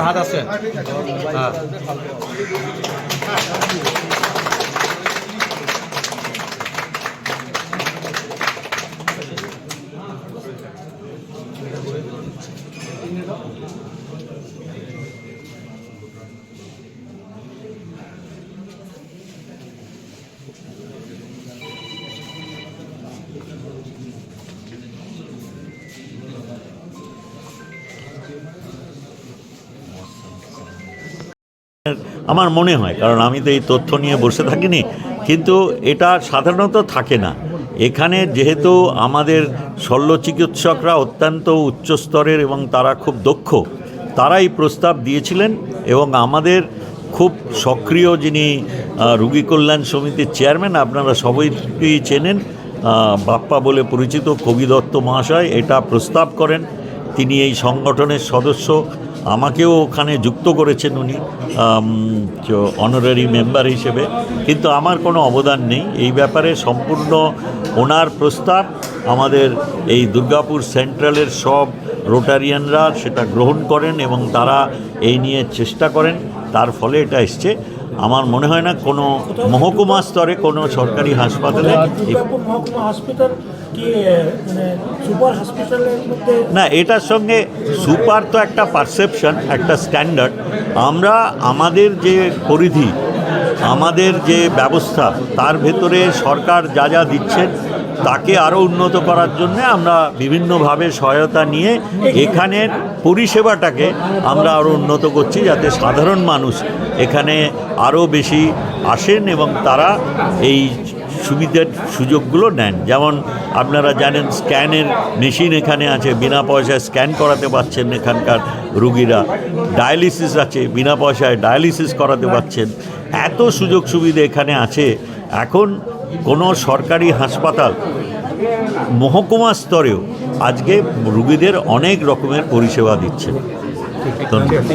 হাত আছে। আমার মনে হয়, কারণ আমি তো এই তথ্য নিয়ে বসে থাকিনি, কিন্তু এটা সাধারণত থাকে না এখানে, যেহেতু আমাদের শল্য চিকিৎসকরা অত্যন্ত উচ্চস্তরের এবং তারা খুব দক্ষ, তারাই প্রস্তাব দিয়েছিলেন। এবং আমাদের খুব সক্রিয় যিনি রোগী কল্যাণ সমিতির চেয়ারম্যান, আপনারা সবাইকেই চেনেন, বাপ্পা বলে পরিচিত কবি দত্ত মহাশয় এটা প্রস্তাব করেন। তিনি এই সংগঠনের সদস্য, আমাকেও ওখানে যুক্ত করেছেন উনি অনারারি মেম্বার হিসেবে, কিন্তু আমার কোনো অবদান নেই এই ব্যাপারে। সম্পূর্ণ ওনার প্রস্তাব আমাদের এই দুর্গাপুর সেন্ট্রালের সব রোটারিয়ানরা সেটা গ্রহণ করেন এবং তারা এই নিয়ে চেষ্টা করেন, তার ফলে এটা এসছে। আমার মনে হয় না কোনো মহকুমা স্তরে কোনো সরকারি হাসপাতালে না, এটার সঙ্গে সুপার তো একটা পারসেপশন, একটা স্ট্যান্ডার্ড। আমরা আমাদের যে পরিধি, আমাদের যে ব্যবস্থা, তার ভেতরে সরকার যা যা দিচ্ছেন তাকে আরও উন্নত করার জন্য আমরা বিভিন্নভাবে সহায়তা নিয়ে এখানের পরিষেবাটাকে আমরা আরও উন্নত করছি, যাতে সাধারণ মানুষ এখানে আরও বেশি আসেন এবং তারা এই সুবিধার সুযোগগুলো নেন। যেমন আপনারা জানেন, স্ক্যানের মেশিন এখানে আছে, বিনা পয়সায় স্ক্যান করাতে পারছেন এখানকার রুগীরা। ডায়ালিসিস আছে, বিনা পয়সায় ডায়ালিসিস করাতে পারছেন। এত সুযোগ সুবিধা এখানে আছে। এখন কোনো সরকারি হাসপাতাল মহকুমা স্তরেও আজকে রুগীদের অনেক রকমের পরিষেবা দিচ্ছে। ধন্যবাদ।